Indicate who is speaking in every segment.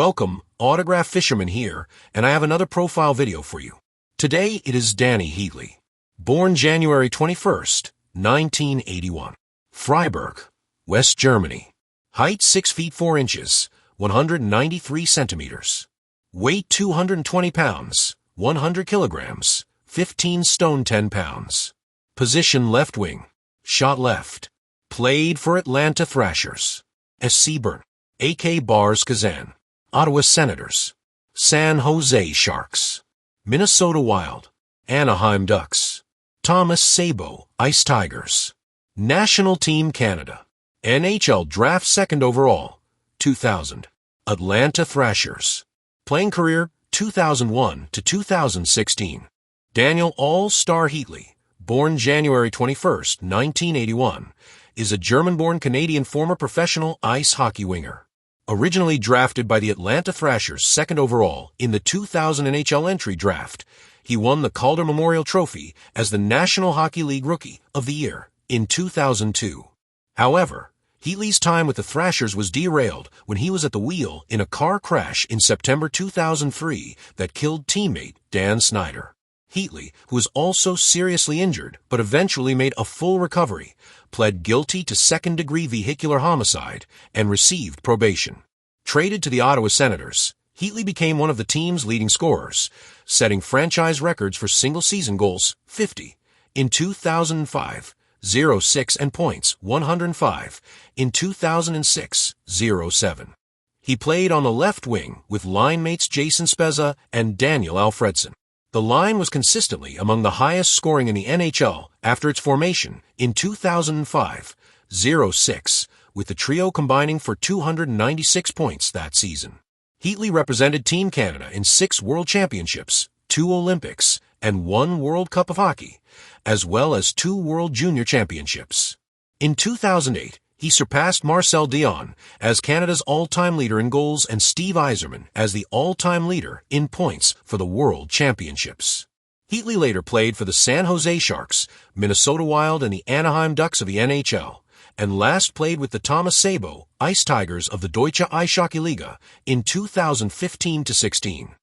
Speaker 1: Welcome, Autograph Fisherman here, and I have another profile video for you. Today it is Danny Heatley. Born January 21st, 1981. Freiburg, West Germany. Height 6 feet 4 inches, 193 centimeters. Weight 220 pounds, 100 kilograms, 15 stone 10 pounds. Position left wing. Shot left. Played for Atlanta Thrashers, SC Bern, AK Bars Kazan, Ottawa Senators, San Jose Sharks, Minnesota Wild, Anaheim Ducks, Thomas Sabo Ice Tigers, National Team Canada, NHL Draft 2nd overall, 2000, Atlanta Thrashers, playing career 2001 to 2016. Daniel All-Star Heatley, born January 21st, 1981, is a German-born Canadian former professional ice hockey winger. Originally drafted by the Atlanta Thrashers 2nd overall in the 2000 NHL entry draft, he won the Calder Memorial Trophy as the National Hockey League Rookie of the Year in 2002. However, Heatley's time with the Thrashers was derailed when he was at the wheel in a car crash in September 2003 that killed teammate Dan Snyder. Heatley, who was also seriously injured but eventually made a full recovery, pled guilty to second-degree vehicular homicide and received probation. Traded to the Ottawa Senators, Heatley became one of the team's leading scorers, setting franchise records for single-season goals 50 in 2005, 06 and points 105 in 2006, 07. He played on the left wing with line mates Jason Spezza and Daniel Alfredson. The line was consistently among the highest scoring in the NHL after its formation in 2005-06, with the trio combining for 296 points that season. Heatley represented Team Canada in 6 World Championships, 2 Olympics, and 1 World Cup of Hockey, as well as 2 World Junior Championships. In 2008, he surpassed Marcel Dion as Canada's all-time leader in goals and Steve Yzerman as the all-time leader in points for the World Championships. Heatley later played for the San Jose Sharks, Minnesota Wild, and the Anaheim Ducks of the NHL, and last played with the Thomas Sabo Ice Tigers of the Deutsche Eishockey Liga in 2015-16.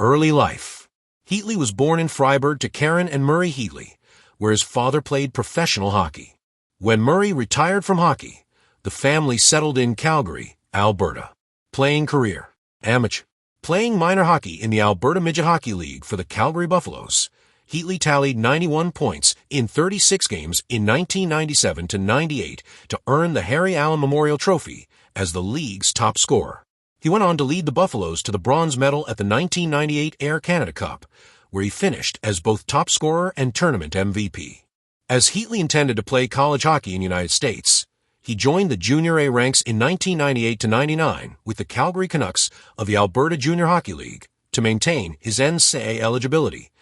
Speaker 1: Early life. Heatley was born in Freiburg to Karen and Murray Heatley, where his father played professional hockey. When Murray retired from hockey, the family settled in Calgary, Alberta. Playing career. Amateur. Playing minor hockey in the Alberta Midget Hockey League for the Calgary Buffaloes, Heatley tallied 91 points in 36 games in 1997-98 to earn the Harry Allen Memorial Trophy as the league's top scorer. He went on to lead the Buffaloes to the bronze medal at the 1998 Air Canada Cup, where he finished as both top scorer and tournament MVP. As Heatley intended to play college hockey in the United States, he joined the Junior A ranks in 1998-99 with the Calgary Canucks of the Alberta Junior Hockey League to maintain his NCAA eligibility,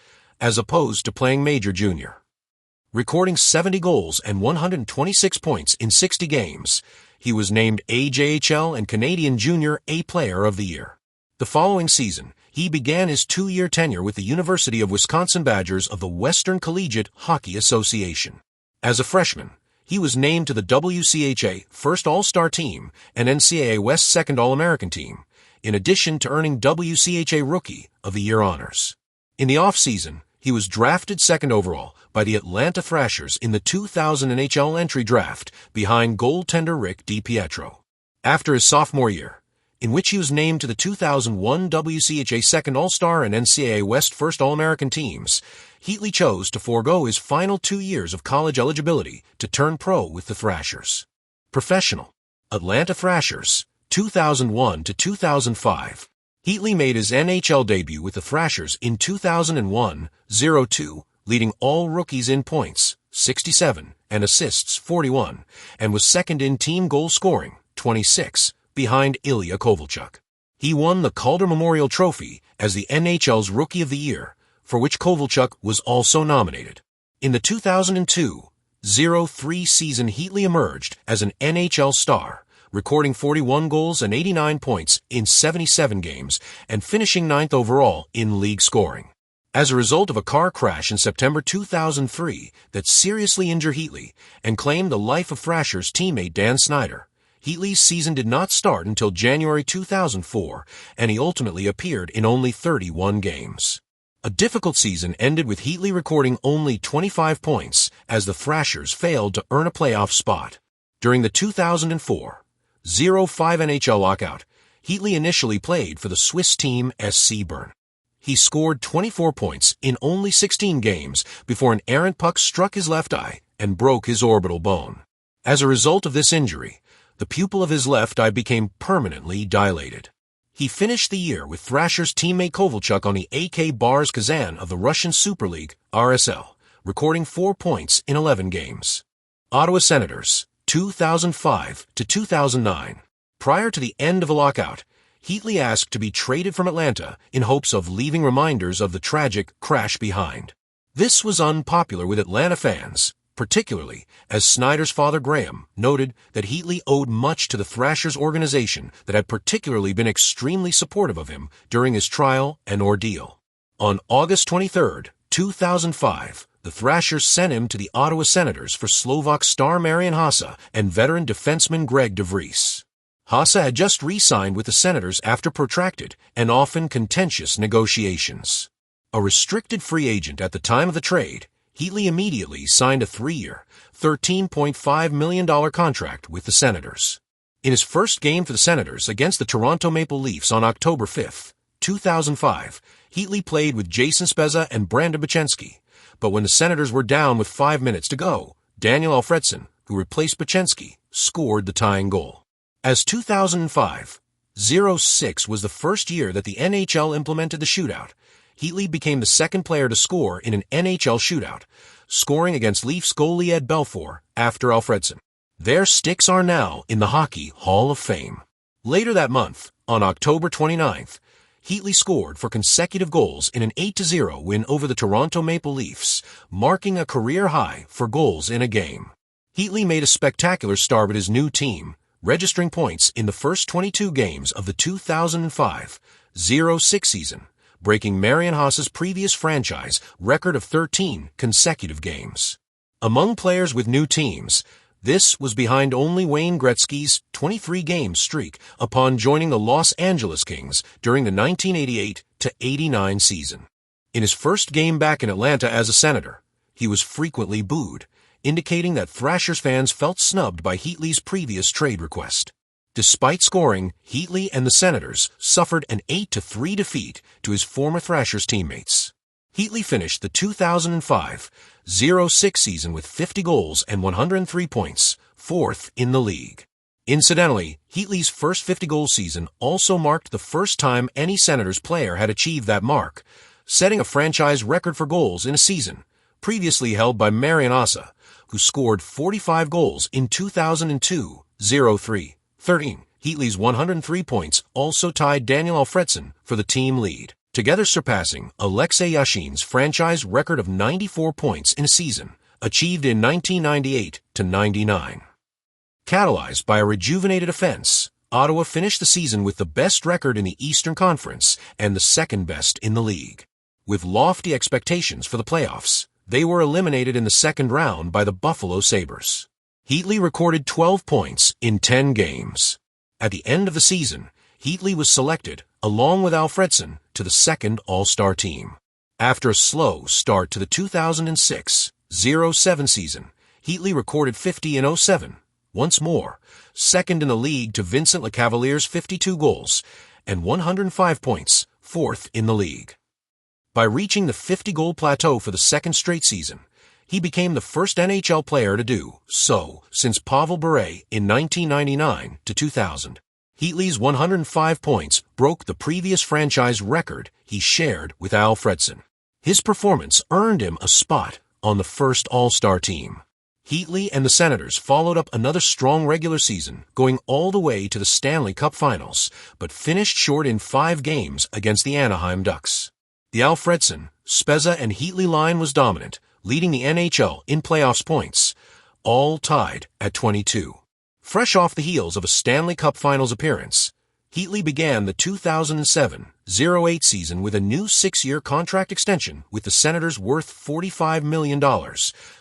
Speaker 1: as opposed to playing Major Junior. Recording 70 goals and 126 points in 60 games, he was named AJHL and Canadian Junior A Player of the Year. The following season, he began his 2-year tenure with the University of Wisconsin Badgers of the Western Collegiate Hockey Association. As a freshman, he was named to the WCHA First All-Star Team and NCAA West Second All-American Team, in addition to earning WCHA Rookie of the Year honors. In the off-season, he was drafted 2nd overall by the Atlanta Thrashers in the 2000 NHL entry draft behind goaltender Rick DiPietro. After his sophomore year, in which he was named to the 2001 WCHA Second All-Star and NCAA West First All-American teams, Heatley chose to forego his final 2 years of college eligibility to turn pro with the Thrashers. Professional. Atlanta Thrashers, 2001 to 2005. Heatley made his NHL debut with the Thrashers in 2001-02, leading all rookies in points, 67, and assists, 41, and was second in team goal scoring, 26, behind Ilya Kovalchuk. He won the Calder Memorial Trophy as the NHL's Rookie of the Year, for which Kovalchuk was also nominated. In the 2002-03 season, Heatley emerged as an NHL star, recording 41 goals and 89 points in 77 games and finishing 9th overall in league scoring. As a result of a car crash in September 2003 that seriously injured Heatley and claimed the life of Thrashers teammate Dan Snyder, Heatley's season did not start until January 2004, and he ultimately appeared in only 31 games. A difficult season ended with Heatley recording only 25 points as the Thrashers failed to earn a playoff spot. During the 2004-05 NHL lockout, Heatley initially played for the Swiss team SC Bern. He scored 24 points in only 16 games before an errant puck struck his left eye and broke his orbital bone. As a result of this injury, the pupil of his left eye became permanently dilated. He finished the year with Thrashers teammate Kovalchuk on the AK Bars Kazan of the Russian Super League, RSL, recording 4 points in 11 games. Ottawa Senators, 2005 to 2009. Prior to the end of the lockout, Heatley asked to be traded from Atlanta in hopes of leaving reminders of the tragic crash behind. This was unpopular with Atlanta fans, particularly as Snyder's father Graham noted that Heatley owed much to the Thrashers organization that had particularly been extremely supportive of him during his trial and ordeal. On August 23, 2005, the Thrashers sent him to the Ottawa Senators for Slovak star Marian Hossa and veteran defenseman Greg DeVries. Hossa had just re-signed with the Senators after protracted and often contentious negotiations. A restricted free agent at the time of the trade, Heatley immediately signed a 3-year, $13.5 million contract with the Senators. In his first game for the Senators against the Toronto Maple Leafs on October 5, 2005, Heatley played with Jason Spezza and Brandon Bochenski, but when the Senators were down with 5 minutes to go, Daniel Alfredsson, who replaced Bochenski, scored the tying goal. As 2005-06 was the first year that the NHL implemented the shootout, Heatley became the second player to score in an NHL shootout, scoring against Leafs goalie Ed Belfour after Alfredsson. Their sticks are now in the Hockey Hall of Fame. Later that month, on October 29th, Heatley scored for consecutive goals in an 8-0 win over the Toronto Maple Leafs, marking a career high for goals in a game. Heatley made a spectacular start with his new team, registering points in the first 22 games of the 2005-06 season, breaking Marian Hossa's previous franchise record of 13 consecutive games. Among players with new teams, this was behind only Wayne Gretzky's 23-game streak upon joining the Los Angeles Kings during the 1988-89 season. In his first game back in Atlanta as a Senator, he was frequently booed, indicating that Thrashers fans felt snubbed by Heatley's previous trade request. Despite scoring, Heatley and the Senators suffered an 8-3 defeat to his former Thrashers teammates. Heatley finished the 2005-06 season with 50 goals and 103 points, fourth in the league. Incidentally, Heatley's first 50-goal season also marked the first time any Senators player had achieved that mark, setting a franchise record for goals in a season, previously held by Marian Hossa, who scored 45 goals in 2002-03. 13. Heatley's 103 points also tied Daniel Alfredsson for the team lead, together surpassing Alexei Yashin's franchise record of 94 points in a season, achieved in 1998-99. Catalyzed by a rejuvenated offense, Ottawa finished the season with the best record in the Eastern Conference and the second best in the league. With lofty expectations for the playoffs, they were eliminated in the second round by the Buffalo Sabres. Heatley recorded 12 points in 10 games. At the end of the season, Heatley was selected, along with Alfredsson, to the second All-Star team. After a slow start to the 2006-07 season, Heatley recorded 50 in 07, once more, second in the league to Vincent Lecavalier's 52 goals, and 105 points, fourth in the league. By reaching the 50-goal plateau for the second straight season, he became the first NHL player to do so since Pavel Bure in 1999-2000. Heatley's 105 points broke the previous franchise record he shared with Alfredsson. His performance earned him a spot on the first All-Star team. Heatley and the Senators followed up another strong regular season, going all the way to the Stanley Cup Finals, but finished short in 5 games against the Anaheim Ducks. The Alfredsson, Spezza, and Heatley line was dominant, leading the NHL in playoffs points, all tied at 22. Fresh off the heels of a Stanley Cup Finals appearance, Heatley began the 2007-08 season with a new 6-year contract extension with the Senators worth $45 million,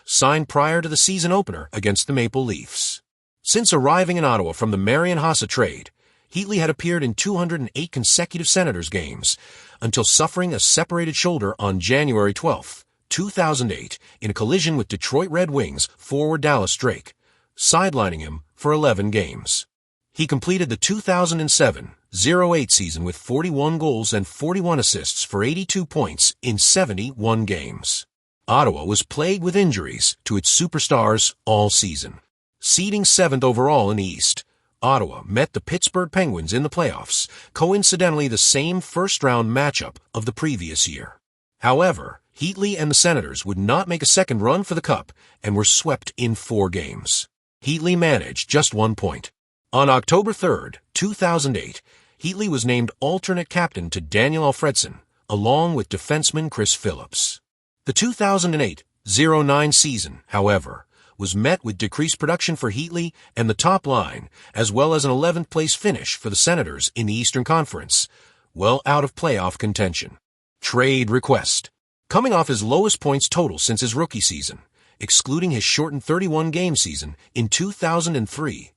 Speaker 1: signed prior to the season opener against the Maple Leafs. Since arriving in Ottawa from the Marian Hossa trade, Heatley had appeared in 208 consecutive Senators games until suffering a separated shoulder on January 12, 2008 in a collision with Detroit Red Wings forward Dallas Drake, sidelining him for 11 games. He completed the 2007-08 season with 41 goals and 41 assists for 82 points in 71 games. Ottawa was plagued with injuries to its superstars all season. Seeding 7th overall in the East, Ottawa met the Pittsburgh Penguins in the playoffs, coincidentally the same first-round matchup of the previous year. However, Heatley and the Senators would not make a second run for the Cup and were swept in 4 games. Heatley managed just 1 point. On October 3, 2008, Heatley was named alternate captain to Daniel Alfredsson, along with defenseman Chris Phillips. The 2008-09 season, however, was met with decreased production for Heatley and the top line, as well as an 11th place finish for the Senators in the Eastern Conference, well out of playoff contention. Trade request. Coming off his lowest points total since his rookie season, excluding his shortened 31-game season in 2003-04,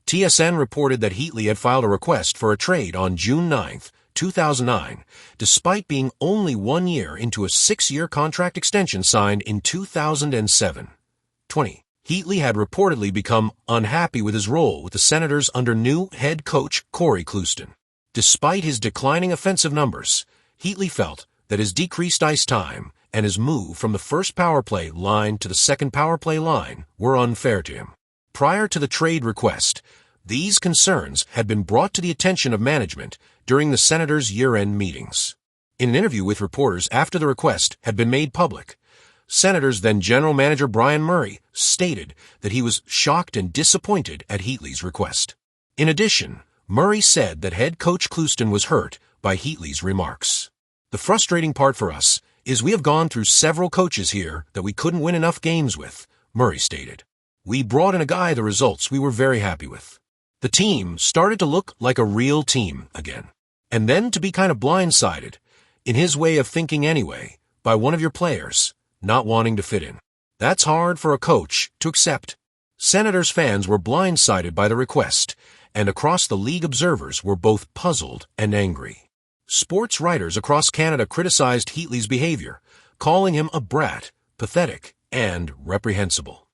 Speaker 1: TSN reported that Heatley had filed a request for a trade on June 9, 2009, despite being only 1 year into a 6-year contract extension signed in 2007. Heatley had reportedly become unhappy with his role with the Senators under new head coach Corey Clouston. Despite his declining offensive numbers, Heatley felt that his decreased ice time and his move from the first power play line to the second power play line were unfair to him. Prior to the trade request, these concerns had been brought to the attention of management during the Senators' year-end meetings. In an interview with reporters after the request had been made public, Senators then General Manager Brian Murray stated that he was shocked and disappointed at Heatley's request. In addition, Murray said that head coach Clouston was hurt by Heatley's remarks. The frustrating part for us is we have gone through several coaches here that we couldn't win enough games with, Murray stated. We brought in a guy the results we were very happy with. The team started to look like a real team again. And then to be kind of blindsided, in his way of thinking anyway, by one of your players not wanting to fit in. That's hard for a coach to accept. Senators fans were blindsided by the request, and across the league observers were both puzzled and angry. Sports writers across Canada criticized Heatley's behavior, calling him a brat, pathetic, and reprehensible.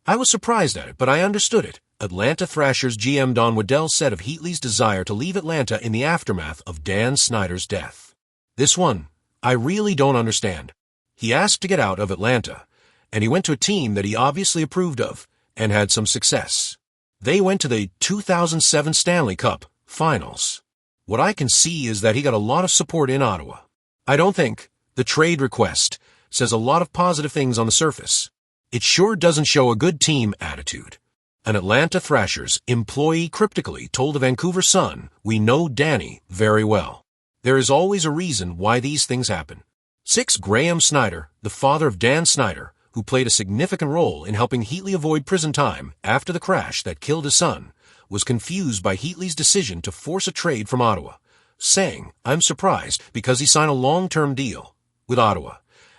Speaker 1: I was surprised at it, but I understood it. Atlanta Thrashers GM Don Waddell said of Heatley's desire to leave Atlanta in the aftermath of Dan Snyder's death. This one, I really don't understand. He asked to get out of Atlanta, and he went to a team that he obviously approved of and had some success. They went to the 2007 Stanley Cup Finals. What I can see is that he got a lot of support in Ottawa. I don't think the trade request says a lot of positive things on the surface. It sure doesn't show a good team attitude. An Atlanta Thrashers employee cryptically told the Vancouver Sun, "We know Danny very well. There is always a reason why these things happen." 6. Graham Snyder, the father of Dan Snyder, who played a significant role in helping Heatley avoid prison time after the crash that killed his son, was confused by Heatley's decision to force a trade from Ottawa, saying, "I'm surprised because he signed a long-term deal with Ottawa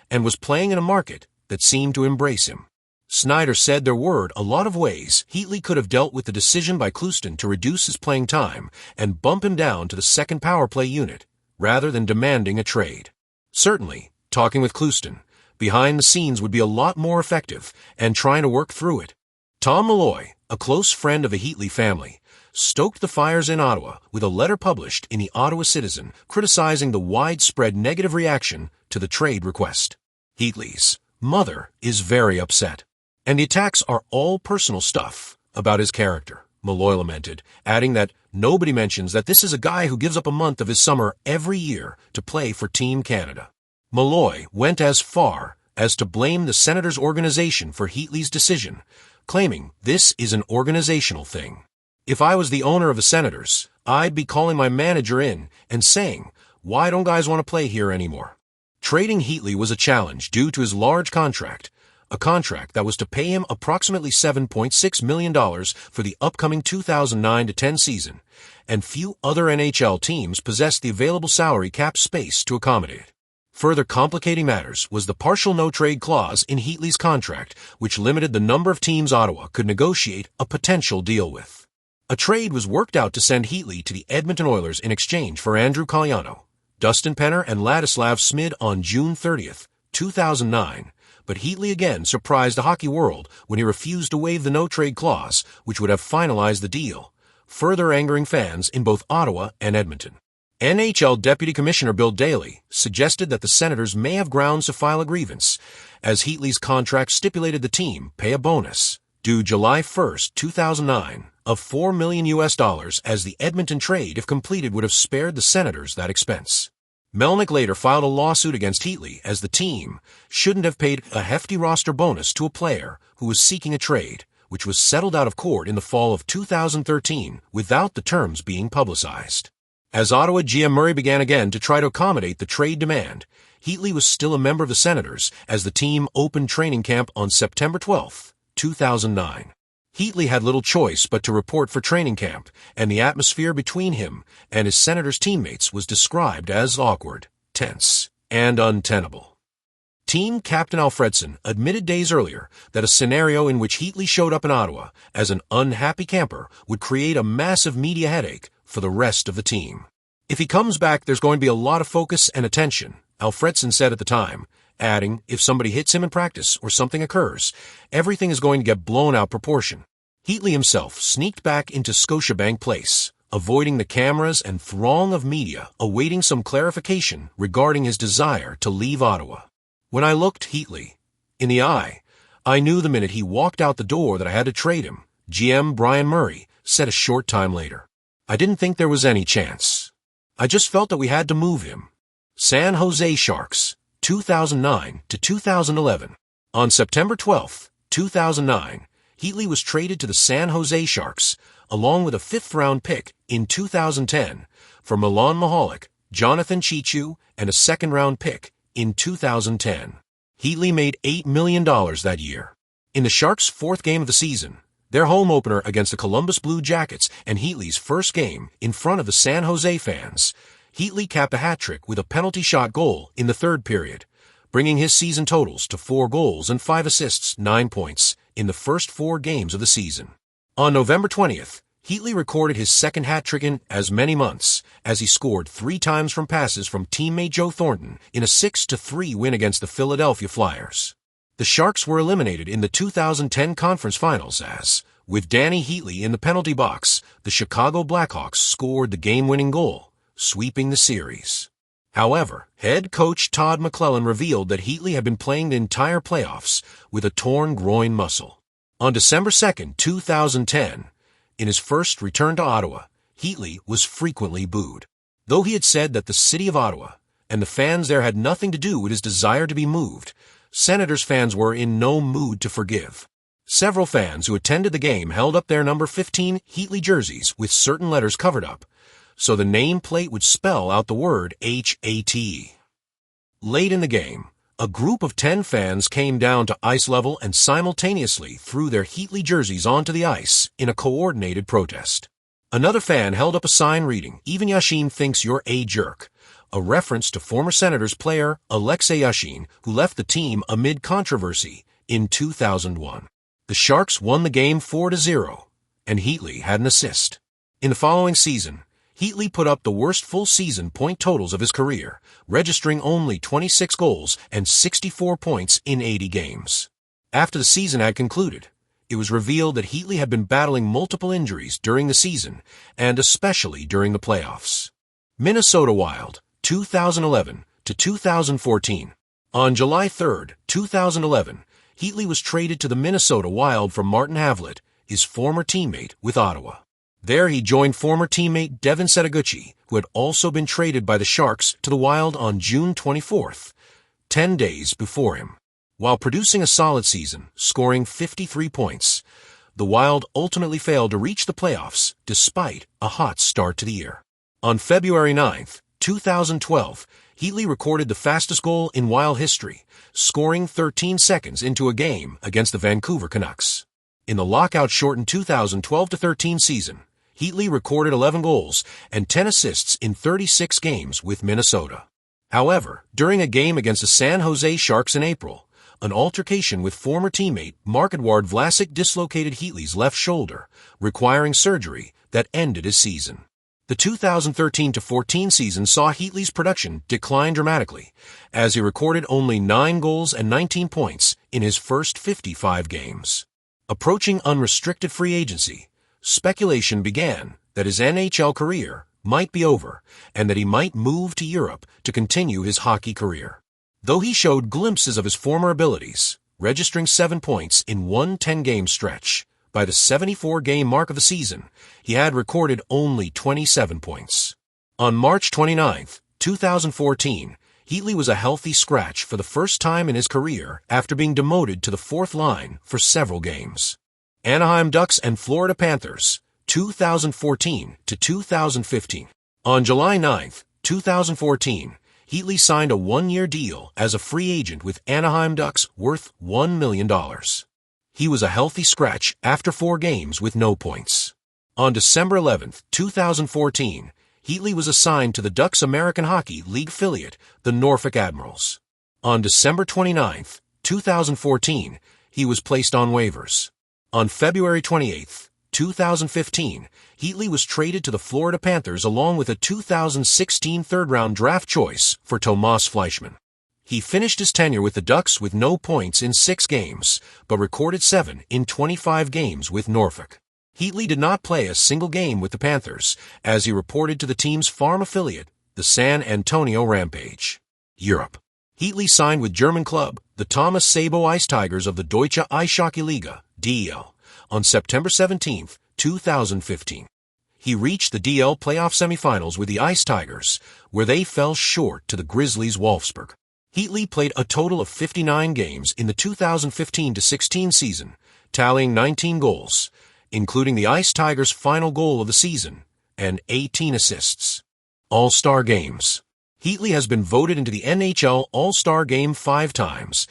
Speaker 1: and was playing in a market that seemed to embrace him." Snyder said there were a lot of ways Heatley could have dealt with the decision by Clouston to reduce his playing time and bump him down to the second power play unit, rather than demanding a trade. Certainly, talking with Clouston behind the scenes would be a lot more effective and trying to work through it. Tom Malloy, a close friend of the Heatley family, stoked the fires in Ottawa with a letter published in the Ottawa Citizen criticizing the widespread negative reaction to the trade request. Heatley's mother is very upset, and the attacks are all personal stuff about his character, Malloy lamented, adding that nobody mentions that this is a guy who gives up a month of his summer every year to play for Team Canada. Malloy went as far as to blame the Senators' organization for Heatley's decision, claiming this is an organizational thing. "If I was the owner of the Senators, I'd be calling my manager in and saying, 'Why don't guys want to play here anymore?'" Trading Heatley was a challenge due to his large contract, a contract that was to pay him approximately $7.6 million for the upcoming 2009-10 season, and few other NHL teams possessed the available salary cap space to accommodate it. Further complicating matters was the partial no-trade clause in Heatley's contract, which limited the number of teams Ottawa could negotiate a potential deal with. A trade was worked out to send Heatley to the Edmonton Oilers in exchange for Andrew Colliano, Dustin Penner, and Ladislav Smid on June 30th, 2009, but Heatley again surprised the hockey world when he refused to waive the no-trade clause, which would have finalized the deal, further angering fans in both Ottawa and Edmonton. NHL Deputy Commissioner Bill Daly suggested that the Senators may have grounds to file a grievance, as Heatley's contract stipulated the team pay a bonus, due July 1, 2009, of $4 million as the Edmonton trade, if completed, would have spared the Senators that expense. Melnyk later filed a lawsuit against Heatley as the team shouldn't have paid a hefty roster bonus to a player who was seeking a trade, which was settled out of court in the fall of 2013 without the terms being publicized. As Ottawa GM Murray began again to try to accommodate the trade demand, Heatley was still a member of the Senators as the team opened training camp on September 12, 2009. Heatley had little choice but to report for training camp, and the atmosphere between him and his Senators teammates was described as awkward, tense, and untenable. Team captain Alfredsson admitted days earlier that a scenario in which Heatley showed up in Ottawa as an unhappy camper would create a massive media headache for the rest of the team. If he comes back, there's going to be a lot of focus and attention, Alfredsson said at the time, adding, if somebody hits him in practice or something occurs, everything is going to get blown out proportion. Heatley himself sneaked back into Scotiabank Place, avoiding the cameras and throng of media awaiting some clarification regarding his desire to leave Ottawa. When I looked Heatley in the eye, I knew the minute he walked out the door that I had to trade him, GM Brian Murray said a short time later. I didn't think there was any chance. I just felt that we had to move him. San Jose Sharks, 2009 to 2011. On September 12, 2009, Heatley was traded to the San Jose Sharks, along with a fifth-round pick in 2010 for Milan Mahalik, Jonathan Chichu, and a second-round pick in 2010. Heatley made $8 million that year. In the Sharks' fourth game of the season, their home opener against the Columbus Blue Jackets and Heatley's first game in front of the San Jose fans, Heatley capped a hat-trick with a penalty shot goal in the third period, bringing his season totals to 4 goals and 5 assists, 9 points, in the first 4 games of the season. On November 20th, Heatley recorded his second hat-trick in as many months, as he scored 3 times from passes from teammate Joe Thornton in a 6-3 win against the Philadelphia Flyers. The Sharks were eliminated in the 2010 Conference Finals as, with Danny Heatley in the penalty box, the Chicago Blackhawks scored the game-winning goal, sweeping the series. However, head coach Todd McClellan revealed that Heatley had been playing the entire playoffs with a torn groin muscle. On December 2, 2010, in his first return to Ottawa, Heatley was frequently booed. Though he had said that the city of Ottawa and the fans there had nothing to do with his desire to be moved, Senators fans were in no mood to forgive. Several fans who attended the game held up their number 15 Heatley jerseys with certain letters covered up, so the nameplate would spell out the word H-A-T. Late in the game, a group of 10 fans came down to ice level and simultaneously threw their Heatley jerseys onto the ice in a coordinated protest. Another fan held up a sign reading, "Even Yashin thinks you're a jerk," a reference to former Senators player Alexei Yashin, who left the team amid controversy in 2001. The Sharks won the game 4-0, and Heatley had an assist. In the following season, Heatley put up the worst full-season point totals of his career, registering only 26 goals and 64 points in 80 games. After the season had concluded, it was revealed that Heatley had been battling multiple injuries during the season, and especially during the playoffs. Minnesota Wild, 2011 to 2014. On July 3, 2011, Heatley was traded to the Minnesota Wild from Martin Havlat, his former teammate with Ottawa. There he joined former teammate Devin Setoguchi, who had also been traded by the Sharks to the Wild on June 24, 10 days before him. While producing a solid season, scoring 53 points, the Wild ultimately failed to reach the playoffs despite a hot start to the year. On February 9, 2012, Heatley recorded the fastest goal in Wild history, scoring 13 seconds into a game against the Vancouver Canucks. In the lockout-shortened 2012-13 season, Heatley recorded 11 goals and 10 assists in 36 games with Minnesota. However, during a game against the San Jose Sharks in April, an altercation with former teammate Marc-Edouard Vlasic dislocated Heatley's left shoulder, requiring surgery that ended his season. The 2013-14 season saw Heatley's production decline dramatically, as he recorded only 9 goals and 19 points in his first 55 games. Approaching unrestricted free agency, speculation began that his NHL career might be over and that he might move to Europe to continue his hockey career. Though he showed glimpses of his former abilities, registering 7 points in one 10-game stretch, by the 74-game mark of the season, he had recorded only 27 points. On March 29, 2014, Heatley was a healthy scratch for the first time in his career after being demoted to the fourth line for several games. Anaheim Ducks and Florida Panthers, 2014 to 2015. On July 9, 2014, Heatley signed a 1-year deal as a free agent with Anaheim Ducks worth $1 million. He was a healthy scratch after 4 games with no points. On December 11, 2014, Heatley was assigned to the Ducks' American Hockey League affiliate, the Norfolk Admirals. On December 29, 2014, he was placed on waivers. On February 28, 2015, Heatley was traded to the Florida Panthers along with a 2016 third-round draft choice for Tomas Fleischmann. He finished his tenure with the Ducks with no points in 6 games, but recorded 7 in 25 games with Norfolk. Heatley did not play a single game with the Panthers, as he reported to the team's farm affiliate, the San Antonio Rampage. Europe. Heatley signed with German club, the Thomas Sabo Ice Tigers of the Deutsche Eishockey Liga, DEL, on September 17, 2015. He reached the DL playoff semifinals with the Ice Tigers, where they fell short to the Grizzlies Wolfsburg. Heatley played a total of 59 games in the 2015-16 season, tallying 19 goals, including the Ice Tigers' final goal of the season, and 18 assists. All-Star Games. Heatley has been voted into the NHL All-Star Game 5 times,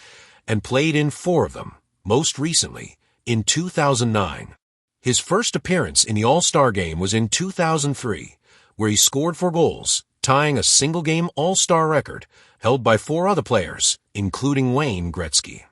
Speaker 1: and played in 4 of them, most recently, in 2009. His first appearance in the All-Star Game was in 2003, where he scored 4 goals, tying a single-game All-Star record held by 4 other players, including Wayne Gretzky.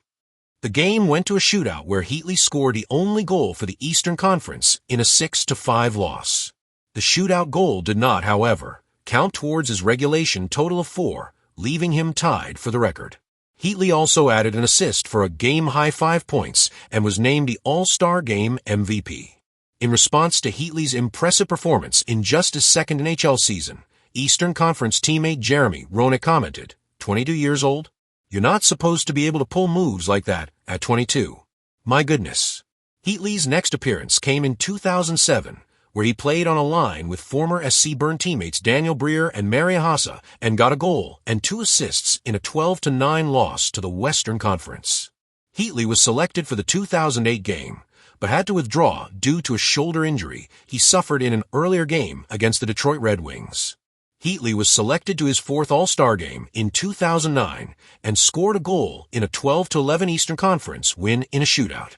Speaker 1: The game went to a shootout where Heatley scored the only goal for the Eastern Conference in a 6-5 loss. The shootout goal did not, however, count towards his regulation total of 4, leaving him tied for the record. Heatley also added an assist for a game-high 5 points and was named the All-Star Game MVP. In response to Heatley's impressive performance in just his second NHL season, Eastern Conference teammate Jeremy Roenick commented, 22 years old? You're not supposed to be able to pull moves like that at 22. My goodness. Heatley's next appearance came in 2007, where he played on a line with former SC Bern teammates Daniel Briere and Mario Hassa and got a goal and 2 assists in a 12-9 loss to the Western Conference. Heatley was selected for the 2008 game, but had to withdraw due to a shoulder injury he suffered in an earlier game against the Detroit Red Wings. Heatley was selected to his 4th All-Star game in 2009 and scored a goal in a 12-11 Eastern Conference win in a shootout.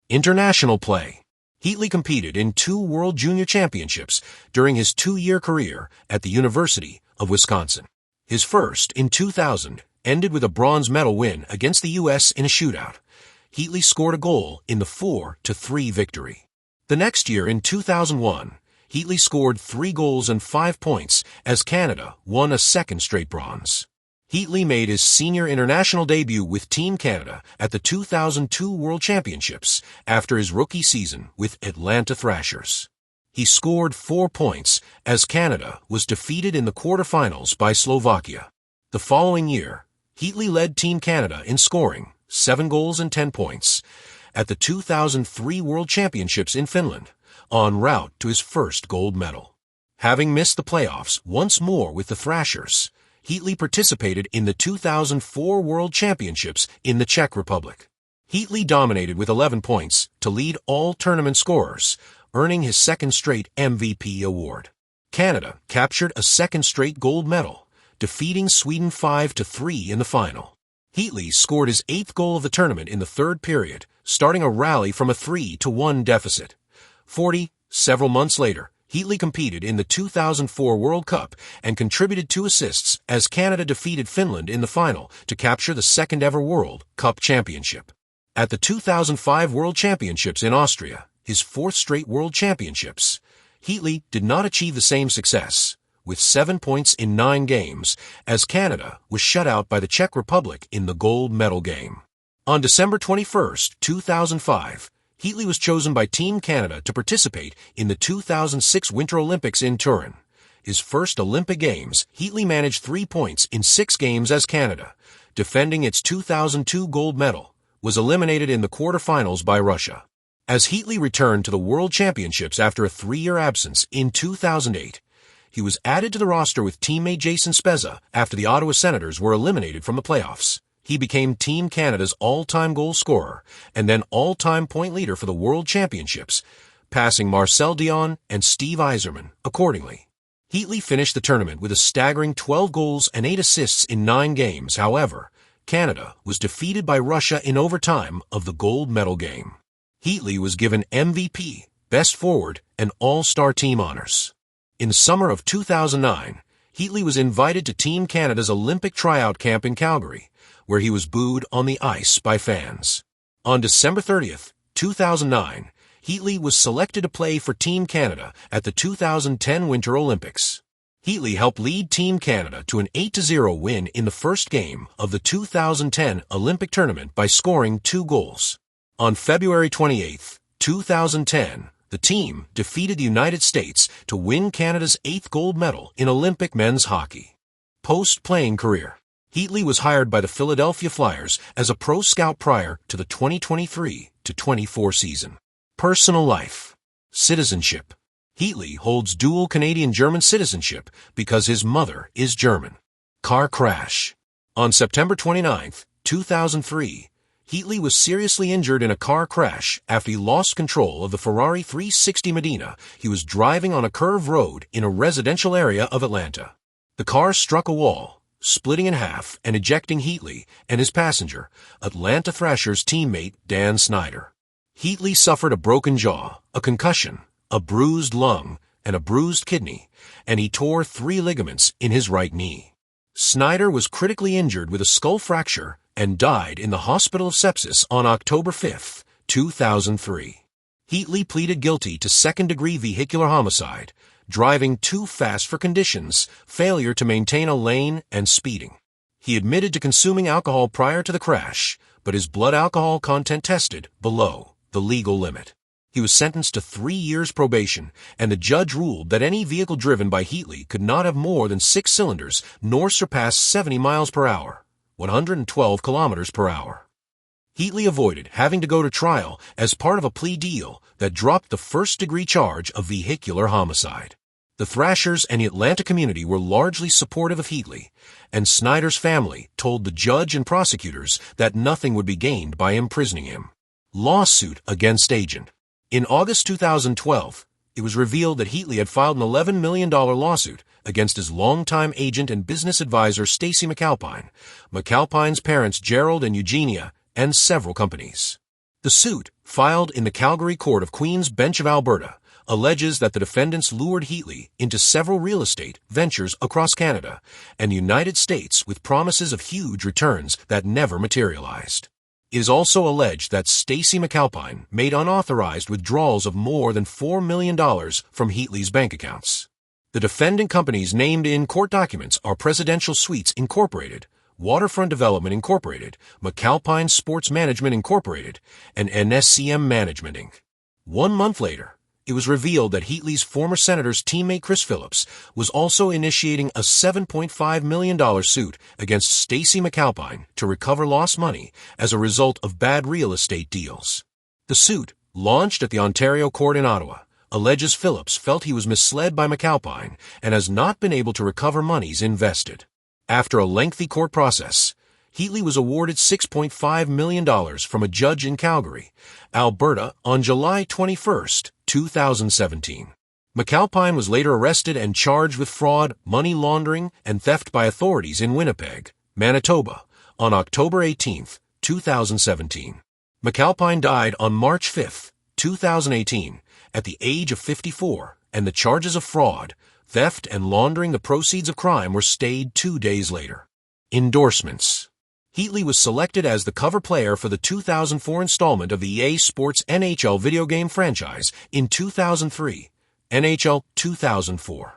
Speaker 1: International play. Heatley competed in 2 World Junior Championships during his 2-year career at the University of Wisconsin. His first, in 2000, ended with a bronze medal win against the U.S. in a shootout. Heatley scored a goal in the 4-3 victory. The next year, in 2001, Heatley scored 3 goals and 5 points as Canada won a 2nd straight bronze. Heatley made his senior international debut with Team Canada at the 2002 World Championships after his rookie season with Atlanta Thrashers. He scored 4 points as Canada was defeated in the quarterfinals by Slovakia. The following year, Heatley led Team Canada in scoring 7 goals and 10 points at the 2003 World Championships in Finland, en route to his first gold medal. Having missed the playoffs once more with the Thrashers, Heatley participated in the 2004 World Championships in the Czech Republic. Heatley dominated with 11 points to lead all tournament scorers, earning his 2nd straight MVP award. Canada captured a 2nd straight gold medal, defeating Sweden 5-3 in the final. Heatley scored his 8th goal of the tournament in the 3rd period, starting a rally from a 3-1 deficit. Several months later, Heatley competed in the 2004 World Cup and contributed 2 assists as Canada defeated Finland in the final to capture the second-ever World Cup championship. At the 2005 World Championships in Austria, his 4th straight World Championships, Heatley did not achieve the same success, with 7 points in 9 games, as Canada was shut out by the Czech Republic in the gold medal game. On December 21, 2005, Heatley was chosen by Team Canada to participate in the 2006 Winter Olympics in Turin. His first Olympic Games, Heatley managed 3 points in 6 games as Canada, defending its 2002 gold medal, was eliminated in the quarterfinals by Russia. As Heatley returned to the World Championships after a 3-year absence in 2008, he was added to the roster with teammate Jason Spezza after the Ottawa Senators were eliminated from the playoffs. He became Team Canada's all-time goal scorer and then all-time point leader for the World Championships, passing Marcel Dion and Steve Yzerman accordingly. Heatley finished the tournament with a staggering 12 goals and 8 assists in 9 games. However, Canada was defeated by Russia in overtime of the gold medal game. Heatley was given MVP, Best Forward, and All-Star Team honors. In the summer of 2009, Heatley was invited to Team Canada's Olympic tryout camp in Calgary, where he was booed on the ice by fans. On December 30, 2009, Heatley was selected to play for Team Canada at the 2010 Winter Olympics. Heatley helped lead Team Canada to an 8-0 win in the first game of the 2010 Olympic tournament by scoring 2 goals. On February 28, 2010, the team defeated the United States to win Canada's 8th gold medal in Olympic men's hockey. Post-playing career. Heatley was hired by the Philadelphia Flyers as a pro scout prior to the 2023-24 season. Personal life. Citizenship. Heatley holds dual Canadian-German citizenship because his mother is German. Car crash. On September 29, 2003, Heatley was seriously injured in a car crash after he lost control of the Ferrari 360 Modena he was driving on a curved road in a residential area of Atlanta. The car struck a wall, splitting in half and ejecting Heatley and his passenger, Atlanta Thrashers teammate Dan Snyder. Heatley suffered a broken jaw, a concussion, a bruised lung, and a bruised kidney, and he tore 3 ligaments in his right knee. Snyder was critically injured with a skull fracture and died in the Hospital of Sepsis on October 5, 2003. Heatley pleaded guilty to second-degree vehicular homicide, driving too fast for conditions, failure to maintain a lane, and speeding. He admitted to consuming alcohol prior to the crash, but his blood alcohol content tested below the legal limit. He was sentenced to 3 years probation, and the judge ruled that any vehicle driven by Heatley could not have more than 6 cylinders nor surpass 70 miles per hour, 112 kilometers per hour. Heatley avoided having to go to trial as part of a plea deal that dropped the first-degree charge of vehicular homicide. The Thrashers and the Atlanta community were largely supportive of Heatley, and Snyder's family told the judge and prosecutors that nothing would be gained by imprisoning him. Lawsuit against agent. In August 2012, it was revealed that Heatley had filed an $11 million lawsuit against his longtime agent and business advisor Stacey McAlpine, McAlpine's parents Gerald and Eugenia, and several companies. The suit, filed in the Calgary Court of Queen's Bench of Alberta, alleges that the defendants lured Heatley into several real estate ventures across Canada and the United States with promises of huge returns that never materialized. It is also alleged that Stacey McAlpine made unauthorized withdrawals of more than $4 million from Heatley's bank accounts. The defendant companies named in court documents are Presidential Suites Incorporated, Waterfront Development Incorporated, McAlpine Sports Management Incorporated, and NSCM Management Inc. 1 month later, it was revealed that Heatley's former senator's teammate Chris Phillips was also initiating a $7.5 million suit against Stacey McAlpine to recover lost money as a result of bad real estate deals. The suit, launched at the Ontario Court in Ottawa, alleges Phillips felt he was misled by McAlpine and has not been able to recover monies invested. After a lengthy court process, Heatley was awarded $6.5 million from a judge in Calgary, Alberta, on July 21, 2017. McAlpine was later arrested and charged with fraud, money laundering, and theft by authorities in Winnipeg, Manitoba, on October 18, 2017. McAlpine died on March 5, 2018, at the age of 54, and the charges of fraud, theft, and laundering the proceeds of crime were stayed 2 days later. Endorsements. Heatley was selected as the cover player for the 2004 installment of the EA Sports NHL video game franchise in 2003, NHL 2004.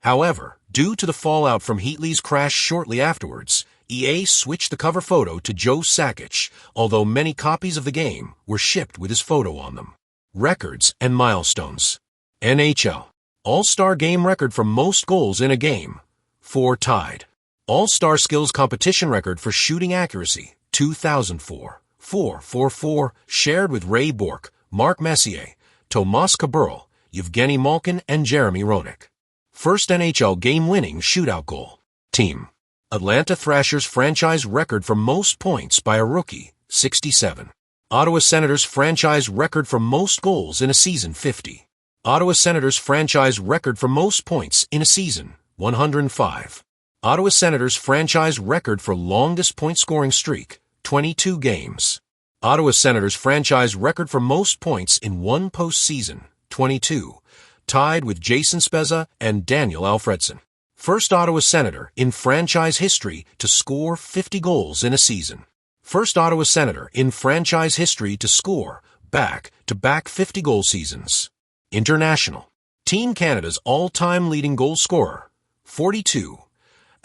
Speaker 1: However, due to the fallout from Heatley's crash shortly afterwards, EA switched the cover photo to Joe Sakic, although many copies of the game were shipped with his photo on them. Records and milestones. NHL. All-Star Game record for most goals in a game, 4 tied. All-Star Skills Competition record for shooting accuracy, 2004, 444, shared with Ray Bourque, Mark Messier, Tomas Kaberle, Yevgeny Malkin, and Jeremy Roenick. First NHL game-winning shootout goal. Team. Atlanta Thrashers franchise record for most points by a rookie, 67. Ottawa Senators franchise record for most goals in a season, 50. Ottawa Senators franchise record for most points in a season, 105. Ottawa Senators franchise record for longest point-scoring streak, 22 games. Ottawa Senators franchise record for most points in one postseason, 22, tied with Jason Spezza and Daniel Alfredson. First Ottawa Senator in franchise history to score 50 goals in a season. First Ottawa Senator in franchise history to score back-to-back 50-goal seasons. International. Team Canada's all-time leading goal scorer, 42.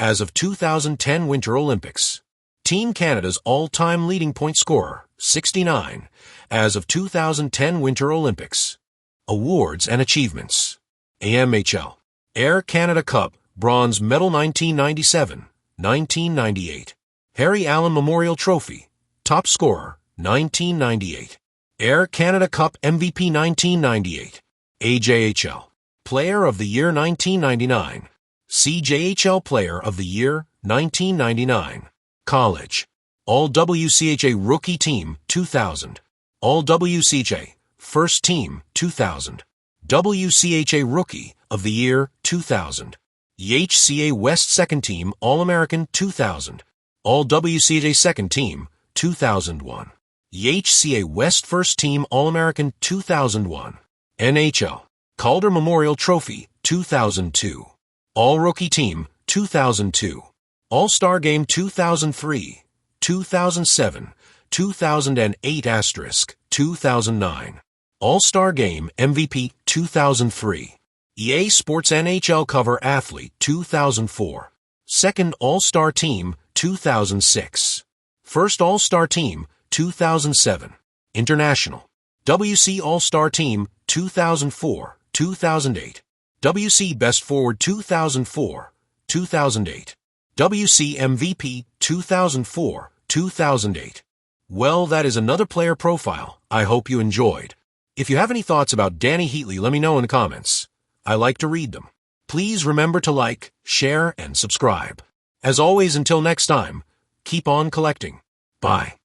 Speaker 1: As of 2010 Winter Olympics. Team Canada's all-time leading point scorer, 69. As of 2010 Winter Olympics. Awards and achievements. AMHL. Air Canada Cup, bronze medal 1997, 1998. Harry Allen Memorial Trophy, top scorer, 1998. Air Canada Cup MVP 1998. AJHL. Player of the Year 1999. CJHL Player of the Year 1999. College. All WCHA Rookie Team 2000. All WCHA First Team 2000. WCHA Rookie of the Year 2000. YHCA West Second Team All-American 2000. All WCHA Second Team 2001. YHCA West First Team All-American 2001. NHL. Calder Memorial Trophy 2002. All-Rookie Team 2002. All-Star Game 2003, 2007, 2008 * 2009. All-Star Game MVP 2003. EA Sports NHL Cover Athlete 2004. Second All-Star Team 2006. First All-Star Team 2007. International. WC All-Star Team 2004, 2008. WC Best Forward 2004, 2008. WC MVP 2004, 2008. Well, that is another player profile. I hope you enjoyed. If you have any thoughts about Danny Heatley, let me know in the comments. I like to read them. Please remember to like, share, and subscribe. As always, until next time, keep on collecting. Bye.